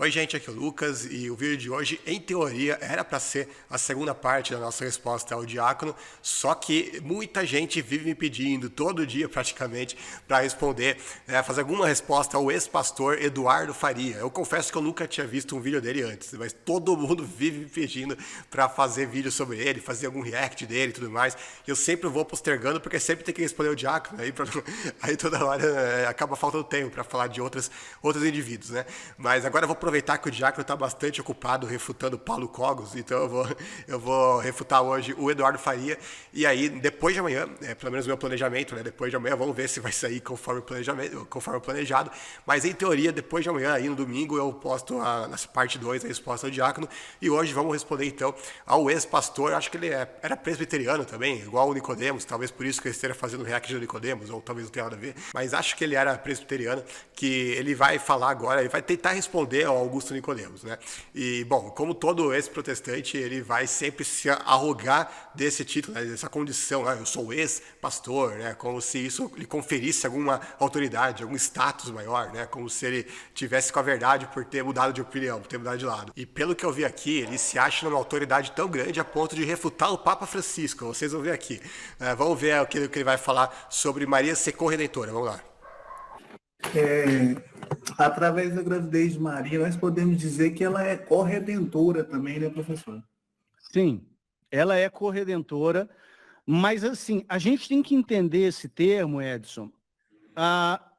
Oi, gente, aqui é o Lucas e o vídeo de hoje, em teoria, era para ser a segunda parte da nossa resposta ao diácono, só que muita gente vive me pedindo, todo dia praticamente, para responder, fazer alguma resposta ao ex-pastor Eduardo Faria. Eu confesso que eu nunca tinha visto um vídeo dele antes, mas todo mundo vive me pedindo para fazer vídeo sobre ele, fazer algum react dele e tudo mais. Eu sempre vou postergando, porque sempre tem que responder o diácono, aí toda hora acaba faltando tempo para falar de outros indivíduos, né? Mas agora eu vou aproveitar que o diácono está bastante ocupado refutando Paulo Cogos, então eu vou refutar hoje o Eduardo Faria, e aí depois de amanhã, pelo menos o meu planejamento, né, depois de amanhã, vamos ver se vai sair conforme o planejado, mas em teoria, depois de amanhã, aí no domingo, eu posto nessa parte 2 a resposta ao diácono, e hoje vamos responder então ao ex-pastor, acho que ele era presbiteriano também, igual o Nicodemos, talvez por isso que ele esteja fazendo react do Nicodemos, ou talvez não tenha nada a ver, mas acho que ele era presbiteriano, que ele vai falar agora, ele vai tentar responder ao Augusto Nicodemos, né? E, bom, como todo ex-protestante, ele vai sempre se arrogar desse título, né, dessa condição, eu sou ex-pastor, né? Como se isso lhe conferisse alguma autoridade, algum status maior, né? Como se ele tivesse com a verdade por ter mudado de opinião, por ter mudado de lado. E pelo que eu vi aqui, ele se acha numa autoridade tão grande a ponto de refutar o Papa Francisco. Vocês vão ver aqui. Vamos ver o que ele vai falar sobre Maria ser corredentora. Vamos lá. Através da gravidez de Maria, nós podemos dizer que ela é corredentora também, né, professor? Sim, ela é corredentora, mas assim, a gente tem que entender esse termo, Edson,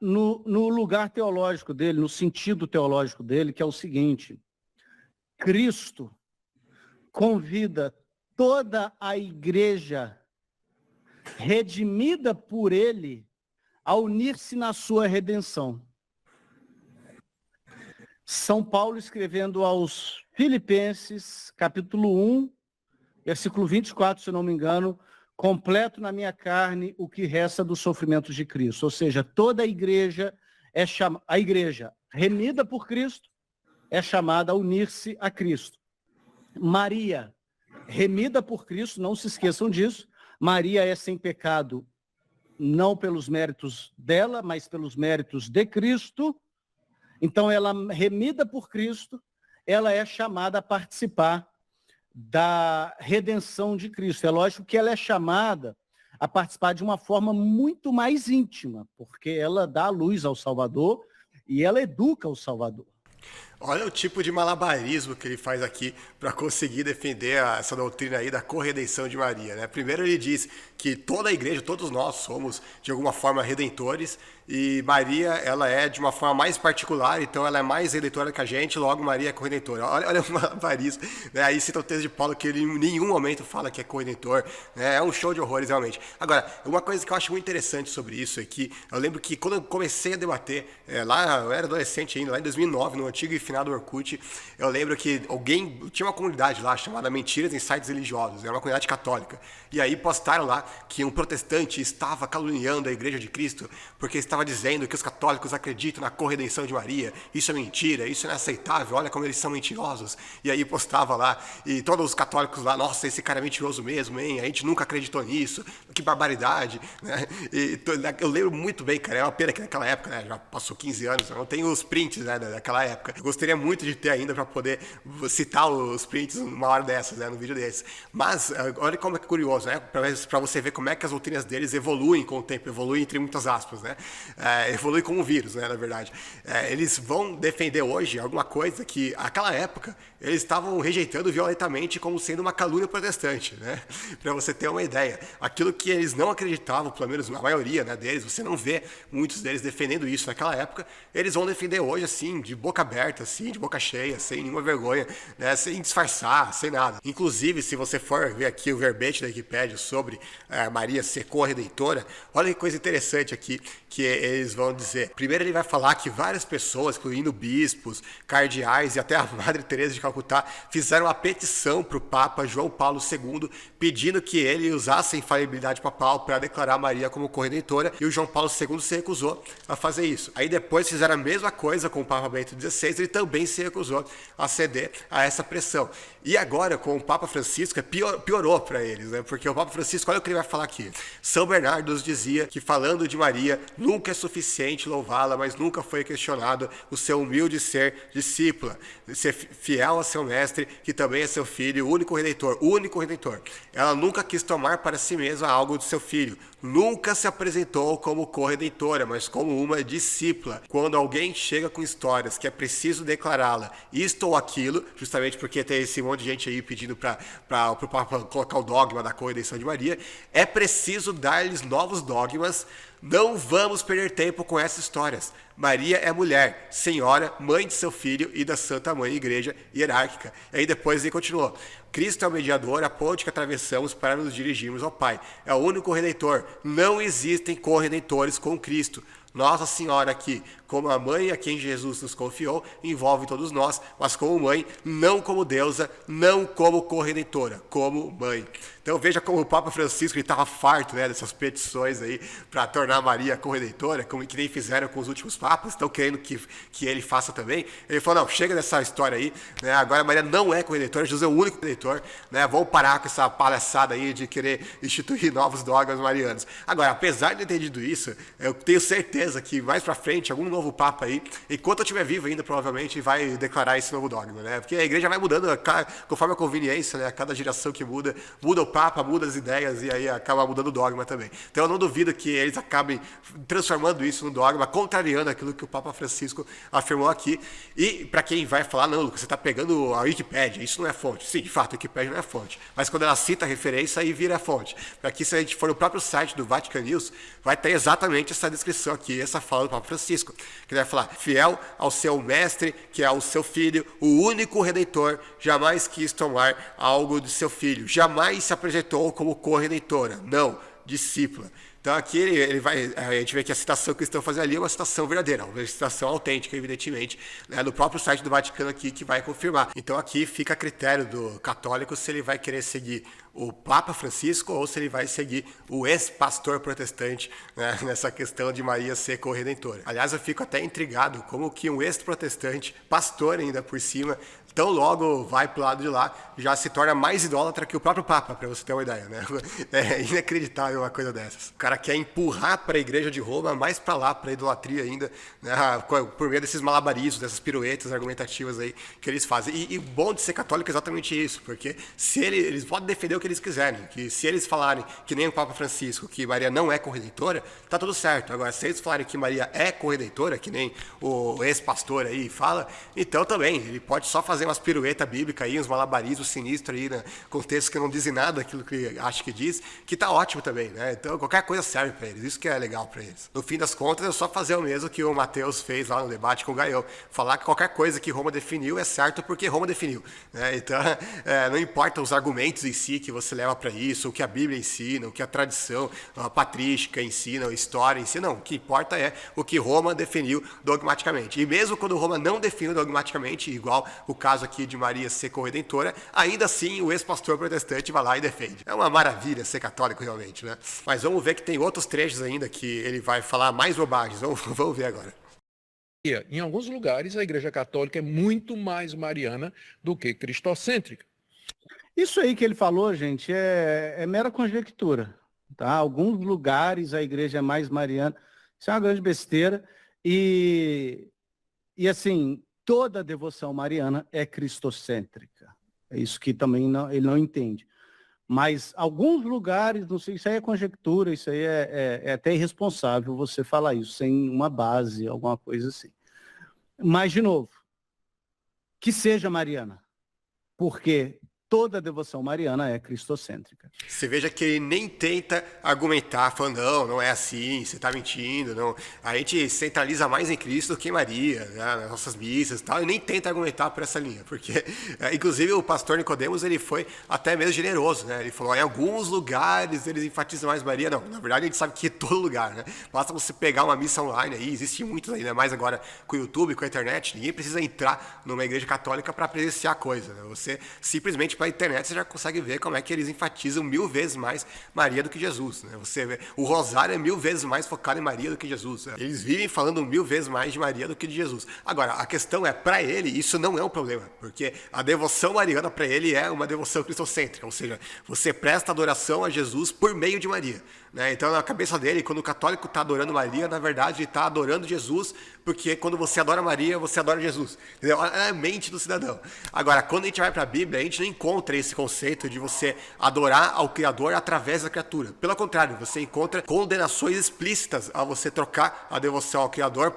no lugar teológico dele, no sentido teológico dele, que é o seguinte: Cristo convida toda a igreja redimida por ele a unir-se na sua redenção. São Paulo escrevendo aos Filipenses, capítulo 1, versículo 24, se não me engano, completo na minha carne o que resta dos sofrimentos de Cristo. Ou seja, toda a igreja a igreja remida por Cristo é chamada a unir-se a Cristo. Maria, remida por Cristo, não se esqueçam disso, Maria é sem pecado, não pelos méritos dela, mas pelos méritos de Cristo. Então, ela, remida por Cristo, ela é chamada a participar da redenção de Cristo. É lógico que ela é chamada a participar de uma forma muito mais íntima, porque ela dá a luz ao Salvador e ela educa o Salvador. Olha o tipo de malabarismo que ele faz aqui para conseguir defender essa doutrina aí da corredenção de Maria, né? Primeiro ele diz que toda a igreja, todos nós somos de alguma forma redentores, e Maria, ela é de uma forma mais particular, então ela é mais redentora que a gente, logo Maria é corredentora. Olha o malabarismo, né? Aí cita o texto de Paulo que ele em nenhum momento fala que é corredentor, né? É um show de horrores realmente. Agora, uma coisa que eu acho muito interessante sobre isso é que eu lembro que quando eu comecei a debater, lá eu era adolescente ainda, lá em 2009, no antigo e finado Orkut, eu lembro que tinha uma comunidade lá chamada Mentiras em Sites Religiosos, era uma comunidade católica, e aí postaram lá que um protestante estava caluniando a Igreja de Cristo porque estava dizendo que os católicos acreditam na corredenção de Maria, isso é mentira, isso é inaceitável, olha como eles são mentirosos, e aí postava lá, e todos os católicos lá, nossa, esse cara é mentiroso mesmo, hein, a gente nunca acreditou nisso, que barbaridade, né, e eu lembro muito bem, cara, é uma pena que naquela época, né, já passou 15 anos, eu não tenho os prints, né, daquela época, eu gostaria muito de ter ainda para poder citar os prints numa hora dessas, né, no vídeo desses, mas olha como é curioso, né, para você ver como é que as doutrinas deles evoluem com o tempo, evoluem entre muitas aspas, né, evolui como um vírus, né, na verdade. Eles vão defender hoje alguma coisa que, naquela época, eles estavam rejeitando violentamente como sendo uma calúnia protestante, né? Para você ter uma ideia. Aquilo que eles não acreditavam, pelo menos a maioria, né, deles, você não vê muitos deles defendendo isso naquela época, eles vão defender hoje, assim, de boca aberta, assim, de boca cheia, sem nenhuma vergonha, né, sem disfarçar, sem nada. Inclusive, se você for ver aqui o verbete da Wikipédia sobre Maria ser corredentora, olha que coisa interessante aqui, que eles vão dizer. Primeiro ele vai falar que várias pessoas, incluindo bispos, cardeais e até a Madre Teresa de Calcutá, fizeram uma petição para o Papa João Paulo II, pedindo que ele usasse a infalibilidade papal para declarar Maria como corredentora, e o João Paulo II se recusou a fazer isso. Aí depois fizeram a mesma coisa com o Papa Bento XVI, ele também se recusou a ceder a essa pressão. E agora, com o Papa Francisco, piorou para eles, né? Porque o Papa Francisco, olha o que ele vai falar aqui. São Bernardo nos dizia que, falando de Maria, nunca é suficiente louvá-la, mas nunca foi questionado o seu humilde ser discípula, ser fiel a seu mestre, que também é seu filho, o único redentor. Ela nunca quis tomar para si mesma algo de seu filho, nunca se apresentou como corredentora, mas como uma discípula. Quando alguém chega com histórias que é preciso declará-la, isto ou aquilo, justamente porque tem esse monte de gente aí pedindo para o Papa colocar o dogma da corredenção de Maria, é preciso dar-lhes novos dogmas. Não vamos perder tempo com essas histórias. Maria é mulher, senhora, mãe de seu filho e da Santa Mãe Igreja hierárquica. E aí depois ele continuou. Cristo é o mediador, a ponte que atravessamos para nos dirigirmos ao Pai. É o único redentor. Não existem corredentores com Cristo. Nossa Senhora aqui, como a mãe a quem Jesus nos confiou, envolve todos nós, mas como mãe, não como deusa, não como corredentora, como mãe. Então veja como o Papa Francisco estava farto, né, dessas petições aí para tornar Maria corredentora, como que nem fizeram com os últimos papas, estão querendo que ele faça também. Ele falou, não, chega dessa história aí, né, agora Maria não é corredentora, Jesus é o único corredentor, né, vamos parar com essa palhaçada aí de querer instituir novos dogmas marianos. Agora, apesar de ter dito isso, eu tenho certeza que mais para frente, algum novo papa aí, enquanto eu estiver vivo ainda, provavelmente vai declarar esse novo dogma, né, porque a igreja vai mudando conforme a conveniência, né, a cada geração que muda o papa, muda as ideias e aí acaba mudando o dogma também. Então eu não duvido que eles acabem transformando isso no dogma, contrariando aquilo que o Papa Francisco afirmou aqui. E para quem vai falar, não, Lucas, você está pegando a Wikipédia, isso não é fonte. Sim, de fato, a Wikipédia não é fonte. Mas quando ela cita a referência, aí vira fonte. Para que se a gente for no próprio site do Vatican News, vai ter exatamente essa descrição aqui, essa fala do Papa Francisco, que ele vai falar, fiel ao seu mestre, que é o seu filho, o único redentor, jamais quis tomar algo de seu filho, jamais se apresentou como corredentora, não, discípula. Então aqui a gente vê que a citação que eles estão fazendo ali é uma citação verdadeira, uma citação autêntica, evidentemente, né, do próprio site do Vaticano aqui que vai confirmar. Então aqui fica a critério do católico se ele vai querer seguir o Papa Francisco ou se ele vai seguir o ex-pastor protestante, né, nessa questão de Maria ser corredentora. Aliás, eu fico até intrigado como que um ex-protestante, pastor ainda por cima, tão logo vai pro lado de lá, já se torna mais idólatra que o próprio Papa, para você ter uma ideia, né? É inacreditável uma coisa dessas. O cara quer empurrar para a Igreja de Roma mais para lá, para a idolatria ainda, né? Por meio desses malabarismos, dessas piruetas argumentativas aí que eles fazem. E o bom de ser católico é exatamente isso, porque se eles podem defender o que eles quiserem, que se eles falarem que nem o Papa Francisco, que Maria não é corredentora, tá tudo certo. Agora, se eles falarem que Maria é corredentora, que nem o ex-pastor aí fala, então também, ele pode só fazer umas piruetas bíblicas aí, uns malabarismos sinistros aí, né, com textos que não dizem nada daquilo que acha que diz, que tá ótimo também, né? Então qualquer coisa serve para eles, isso que é legal para eles. No fim das contas, é só fazer o mesmo que o Mateus fez lá no debate com o Gaião, falar que qualquer coisa que Roma definiu é certo porque Roma definiu, né? Então, não importa os argumentos em si que você leva para isso, o que a Bíblia ensina, o que a tradição a patrística ensina, a história ensina, não, o que importa é o que Roma definiu dogmaticamente. E mesmo quando Roma não definiu dogmaticamente, igual o caso aqui de Maria ser corredentora, ainda assim o ex-pastor protestante vai lá e defende. É uma maravilha ser católico realmente, né? Mas vamos ver que tem outros trechos ainda que ele vai falar mais bobagens. Vamos ver agora. Em alguns lugares, a Igreja Católica é muito mais mariana do que cristocêntrica. Isso aí que ele falou, gente, é mera conjectura. Tá? Alguns lugares a igreja é mais mariana. Isso é uma grande besteira. E assim, toda a devoção mariana é cristocêntrica. É isso que também ele não entende. Mas alguns lugares, não sei, isso aí é conjectura, isso aí é até irresponsável você falar isso, sem uma base, alguma coisa assim. Mas, de novo, que seja mariana, porque toda a devoção mariana é cristocêntrica. Você veja que ele nem tenta argumentar, falando, não é assim, você está mentindo, não. A gente centraliza mais em Cristo do que em Maria, né, nas nossas missas e tal, e nem tenta argumentar por essa linha, porque, inclusive, o pastor Nicodemos, ele foi até mesmo generoso, né, ele falou, em alguns lugares eles enfatizam mais Maria, não, na verdade a gente sabe que é todo lugar, né, basta você pegar uma missa online aí, existem muitas ainda mais agora com o YouTube, com a internet, ninguém precisa entrar numa igreja católica para presenciar a coisa, né, você simplesmente pela internet você já consegue ver como é que eles enfatizam 1000 vezes mais Maria do que Jesus, né? Você vê, o rosário é 1000 vezes mais focado em Maria do que Jesus, né? Eles vivem falando 1000 vezes mais de Maria do que de Jesus. Agora, a questão é, para ele, isso não é um problema, porque a devoção mariana para ele é uma devoção cristocêntrica, ou seja, você presta adoração a Jesus por meio de Maria, né? Então, na cabeça dele, quando o católico está adorando Maria, na verdade, ele está adorando Jesus, porque quando você adora Maria, você adora Jesus. Entendeu? É a mente do cidadão. Agora, quando a gente vai para a Bíblia, a gente não encontra esse conceito de você adorar ao Criador através da criatura. Pelo contrário, você encontra condenações explícitas a você trocar a devoção ao Criador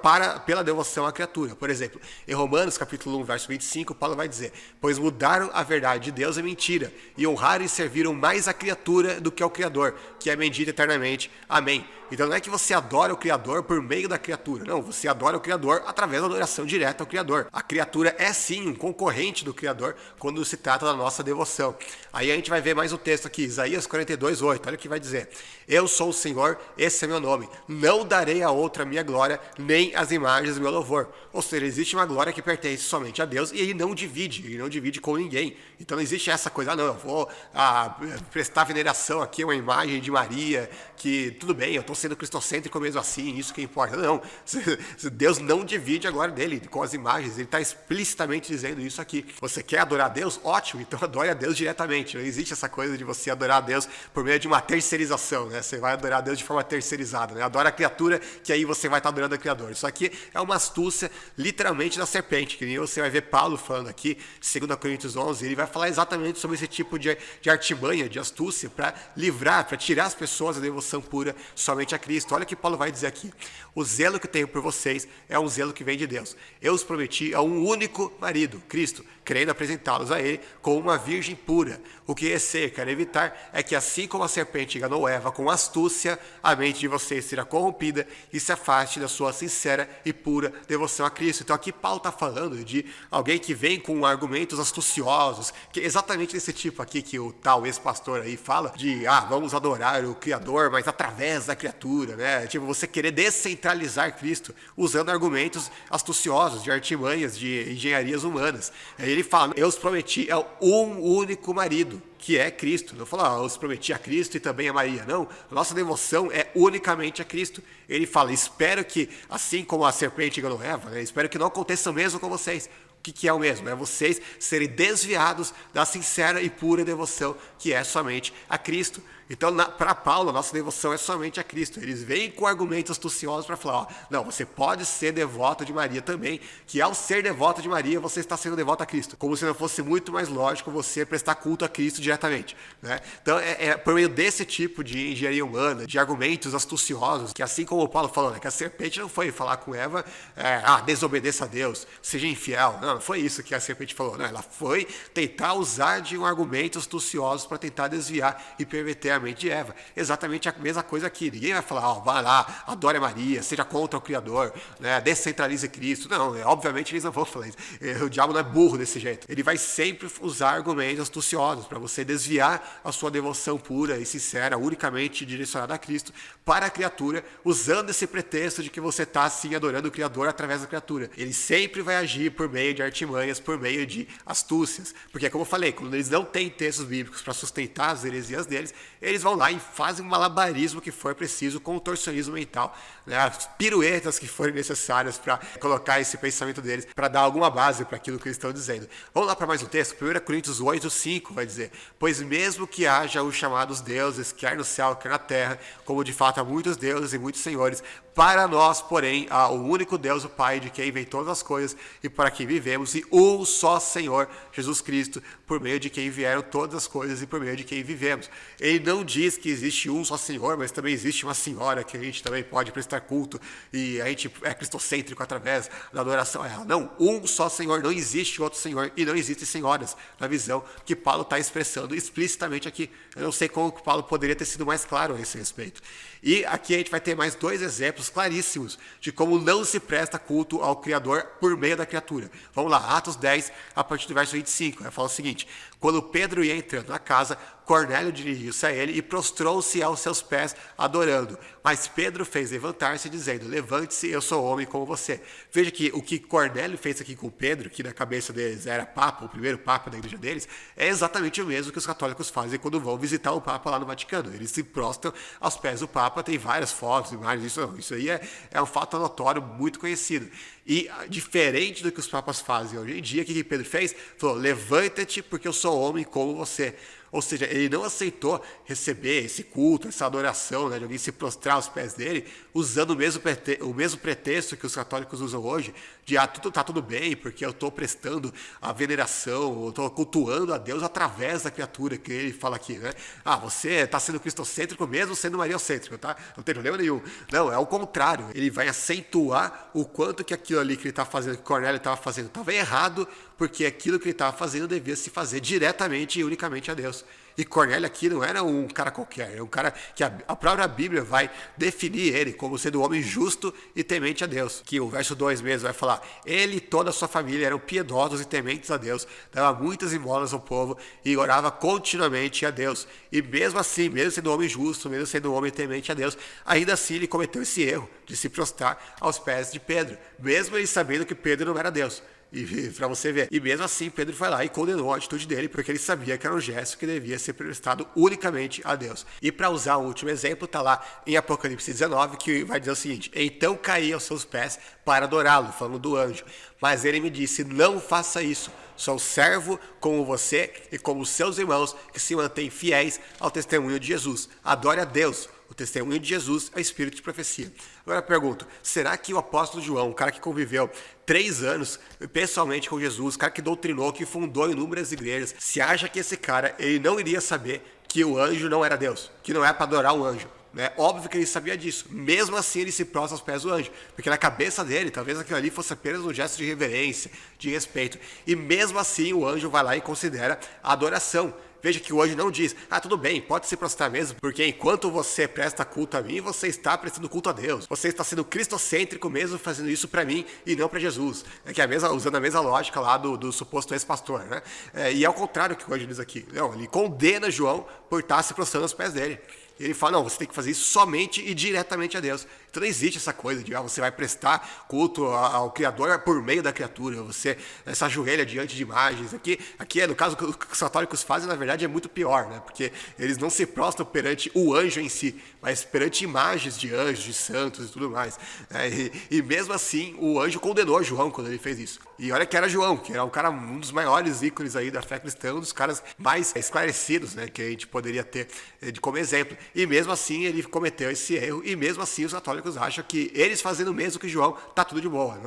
pela devoção à criatura. Por exemplo, em Romanos capítulo 1, verso 25, Paulo vai dizer: pois mudaram a verdade de Deus em mentira, e honraram e serviram mais a criatura do que ao Criador, que é bendito eternamente. Amém. Então não é que você adora o Criador por meio da criatura. Não, você adora o Criador através da adoração direta ao Criador. A criatura é sim um concorrente do Criador quando se trata da nossa devoção. Aí a gente vai ver mais um texto aqui, Isaías 42, 8. Olha o que vai dizer: eu sou o Senhor, esse é meu nome. Não darei a outra minha glória, nem as imagens do meu louvor. Ou seja, existe uma glória que pertence somente a Deus e ele não divide com ninguém. Então não existe essa coisa, não, eu vou prestar veneração aqui a uma imagem de Maria, que tudo bem, eu estou sendo cristocêntrico mesmo assim, isso que importa. Não, Deus não divide a glória dele com as imagens, ele está explicitamente dizendo isso aqui. Você quer adorar a Deus? Ótimo, então adore a Deus diretamente. Não existe essa coisa de você adorar a Deus por meio de uma terceirização, né? Você vai adorar a Deus de forma terceirizada, né? Adora a criatura, que aí você vai estar adorando o Criador. Isso aqui é uma astúcia, literalmente, da serpente, que nem você vai ver Paulo falando aqui, 2 Coríntios 11, ele vai falar exatamente sobre esse tipo de artimanha, de astúcia, para livrar, para tirar as pessoas da devoção pura somente a Cristo. Olha o que Paulo vai dizer aqui: o zelo que tenho por vocês é um zelo que vem de Deus. Eu os prometi a um único marido, Cristo, querendo apresentá-los a ele como uma virgem pura. O que receio, quero evitar, é que assim como a serpente enganou Eva com astúcia, a mente de vocês será corrompida e se afaste da sua sincera e pura devoção a Cristo. Então aqui Paulo está falando de alguém que vem com argumentos astuciosos, que é exatamente desse tipo aqui que o tal ex-pastor aí fala, de vamos adorar o Criador, mas através da criatura, né? Tipo, você querer descentralizar Cristo usando argumentos astuciosos, de artimanhas, de engenharias humanas. Aí ele fala: eu os prometi a um único marido, que é Cristo. Não fala: eu os prometi a Cristo e também a Maria. Não, a nossa devoção é unicamente a Cristo. Ele fala: espero que, assim como a serpente enganou Eva, né, espero que não aconteça o mesmo com vocês. O que é o mesmo? É vocês serem desviados da sincera e pura devoção que é somente a Cristo. Então, para Paulo, a nossa devoção é somente a Cristo. Eles vêm com argumentos astuciosos para falar: não, você pode ser devoto de Maria também, que ao ser devoto de Maria, você está sendo devoto a Cristo. Como se não fosse muito mais lógico você prestar culto a Cristo diretamente, né? Então, é por meio desse tipo de engenharia humana, de argumentos astuciosos, que assim como o Paulo falou, né, que a serpente não foi falar com Eva, desobedeça a Deus, seja infiel. Não foi isso que a serpente falou. Não, ela foi tentar usar de um argumento astucioso para tentar desviar e perverter a mente de Eva. Exatamente a mesma coisa aqui. Ninguém vai falar: vai lá, adore a Maria, seja contra o Criador, né, descentralize Cristo. Não, obviamente eles não vão falar isso. O diabo não é burro desse jeito. Ele vai sempre usar argumentos astuciosos para você desviar a sua devoção pura e sincera, unicamente direcionada a Cristo, para a criatura, usando esse pretexto de que você está assim adorando o Criador através da criatura. Ele sempre vai agir por meio de artimanhas, por meio de astúcias. Porque, como eu falei, quando eles não têm textos bíblicos para sustentar as heresias deles, eles vão lá e fazem um malabarismo que for preciso, com o contorcionismo mental, né, as piruetas que forem necessárias para colocar esse pensamento deles, para dar alguma base para aquilo que eles estão dizendo. Vamos lá para mais um texto, 1 Coríntios 8, 5 vai dizer: pois mesmo que haja os chamados deuses, quer no céu, quer na terra, como de fato há muitos deuses e muitos senhores, para nós, porém, há o único Deus, o Pai, de quem vem todas as coisas e para quem vivemos, e um só Senhor, Jesus Cristo, por meio de quem vieram todas as coisas e por meio de quem vivemos. Ele não diz que existe um só Senhor, mas também existe uma senhora que a gente também pode prestar culto e a gente é cristocêntrico através da adoração a ela. Não, um só Senhor, não existe outro Senhor e não existem senhoras, na visão que Paulo está expressando explicitamente aqui. Eu não sei como que Paulo poderia ter sido mais claro a esse respeito. E aqui a gente vai ter mais dois exemplos claríssimos de como não se presta culto ao Criador por meio da criatura. Vamos lá, Atos 10, a partir do verso 25, vai falar o seguinte: quando Pedro ia entrando na casa, Cornélio dirigiu-se a ele e prostrou-se aos seus pés, adorando. Mas Pedro fez levantar-se, dizendo, levante-se, eu sou homem como você. Veja que o que Cornélio fez aqui com Pedro, que na cabeça deles era papa, o primeiro papa da igreja deles, é exatamente o mesmo que os católicos fazem quando vão visitar o papa lá no Vaticano. Eles se prostram aos pés do papa, tem várias fotos, imagens, isso aí é um fato notório, muito conhecido. E diferente do que os papas fazem hoje em dia, o que Pedro fez? Falou, levanta-te porque eu sou homem como você. Ou seja, ele não aceitou receber esse culto, essa adoração, né, de alguém se prostrar aos pés dele, usando o mesmo pretexto que os católicos usam hoje, de tá tudo bem, porque eu estou prestando a veneração, eu estou cultuando a Deus através da criatura, que ele fala aqui, né? Você está sendo cristocêntrico mesmo sendo mariocêntrico, tá? Não tem problema nenhum. Não, é o contrário. Ele vai acentuar o quanto que aquilo ali que ele está fazendo, que Cornélio estava fazendo, estava errado, porque aquilo que ele estava fazendo devia se fazer diretamente e unicamente a Deus. E Cornélio aqui não era um cara qualquer, é um cara que a própria Bíblia vai definir ele como sendo um homem justo e temente a Deus. Que o verso 2 mesmo vai falar, ele e toda a sua família eram piedosos e tementes a Deus, dava muitas esmolas ao povo e orava continuamente a Deus. E mesmo assim, mesmo sendo um homem justo, mesmo sendo um homem temente a Deus, ainda assim ele cometeu esse erro de se prostrar aos pés de Pedro, mesmo ele sabendo que Pedro não era Deus. E para você ver. E mesmo assim, Pedro foi lá e condenou a atitude dele, porque ele sabia que era um gesto que devia ser prestado unicamente a Deus. E para usar o último exemplo, está lá em Apocalipse 19, que vai dizer o seguinte, então caí aos seus pés para adorá-lo, falando do anjo. Mas ele me disse, não faça isso. Sou servo como você e como os seus irmãos que se mantêm fiéis ao testemunho de Jesus. Adore a Deus. O testemunho de Jesus é espírito de profecia. Agora eu pergunto, será que o apóstolo João, um cara que conviveu 3 anos pessoalmente com Jesus, cara que doutrinou, que fundou inúmeras igrejas, se acha que esse cara ele não iria saber que o anjo não era Deus, que não é para adorar o anjo? Né? Óbvio que ele sabia disso. Mesmo assim, ele se prostra aos pés do anjo. Porque na cabeça dele, talvez aquilo ali fosse apenas um gesto de reverência, de respeito. E mesmo assim, o anjo vai lá e considera a adoração. Veja que o anjo não diz, tudo bem, pode se prostrar mesmo, porque enquanto você presta culto a mim, você está prestando culto a Deus. Você está sendo cristocêntrico mesmo fazendo isso para mim e não para Jesus. É que é usando a mesma lógica lá do suposto ex-pastor, né? E é o contrário que o anjo diz aqui. Não, ele condena João por estar se prostrando aos pés dele. Ele fala, não, você tem que fazer isso somente e diretamente a Deus. Então não existe essa coisa de você vai prestar culto ao Criador por meio da criatura, você se ajoelha diante de imagens. Aqui no caso, o que os católicos fazem, na verdade, é muito pior, né? Porque eles não se prostram perante o anjo em si, mas perante imagens de anjos, de santos e tudo mais. E mesmo assim, o anjo condenou João quando ele fez isso. E olha que era João, que era um dos maiores ícones aí da fé cristã, um dos caras mais esclarecidos, né, que a gente poderia ter como exemplo. E mesmo assim ele cometeu esse erro, e mesmo assim os católicos acham que eles fazendo o mesmo que João, tá tudo de boa,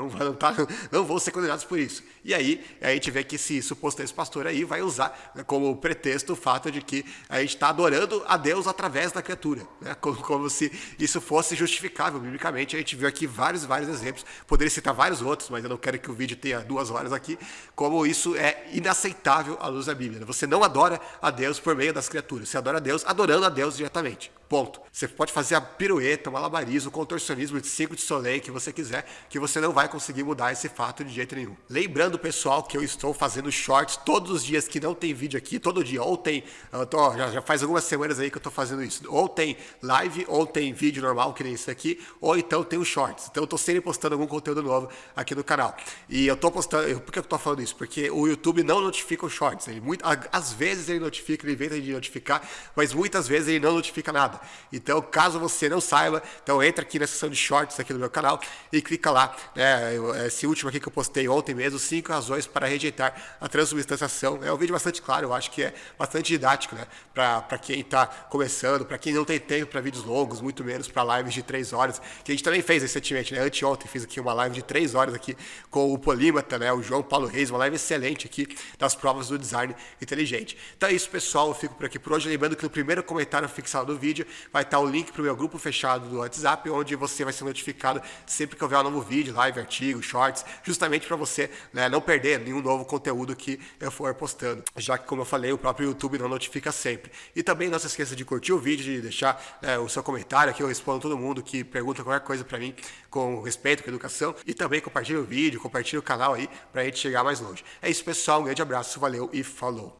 não vão ser condenados por isso. E aí a gente vê que esse suposto ex-pastor aí vai usar, né, como pretexto o fato de que a gente está adorando a Deus através da criatura, né, como se isso fosse justificável biblicamente. A gente viu aqui vários exemplos, poderia citar vários outros, mas eu não quero que o vídeo tenha 2 horas aqui, como isso é inaceitável à luz da Bíblia. Você não adora a Deus por meio das criaturas, você adora a Deus adorando a Deus diretamente. Ponto. Você pode fazer a pirueta, o malabarismo, o contorcionismo de Cirque du Soleil que você quiser, que você não vai conseguir mudar esse fato de jeito nenhum. Lembrando, pessoal, que eu estou fazendo shorts todos os dias que não tem vídeo aqui, todo dia, ou tem, já faz algumas semanas aí que eu estou fazendo isso, ou tem live, ou tem vídeo normal, que nem esse aqui, ou então tem os shorts. Então eu estou sempre postando algum conteúdo novo aqui no canal. E eu estou postando, por que eu estou falando isso? Porque o YouTube não notifica os shorts, às vezes ele notifica, ele inventa de notificar, mas muitas vezes ele não notifica nada. Então, caso você não saiba, então entra aqui na seção de shorts aqui do meu canal e clica lá, né, esse último aqui que eu postei ontem mesmo, 5 razões para rejeitar a transubstanciação. É um vídeo bastante claro, eu acho que é bastante didático, né, para quem está começando, para quem não tem tempo para vídeos longos, muito menos para lives de 3 horas, que a gente também fez recentemente, né, anteontem fiz aqui uma live de 3 horas aqui com o polímata, né, o João Paulo Reis, uma live excelente aqui das provas do design inteligente. Então é isso, pessoal, eu fico por aqui por hoje, lembrando que no primeiro comentário fixado do vídeo vai estar o link para o meu grupo fechado do WhatsApp, onde você vai ser notificado sempre que houver um novo vídeo, live, artigo, shorts, justamente para você, né, não perder nenhum novo conteúdo que eu for postando, já que, como eu falei, o próprio YouTube não notifica sempre. E também não se esqueça de curtir o vídeo, de deixar, né, o seu comentário, aqui eu respondo todo mundo que pergunta qualquer coisa para mim com respeito, com educação, e também compartilha o vídeo, compartilha o canal aí para a gente chegar mais longe. É isso, pessoal, um grande abraço, valeu e falou!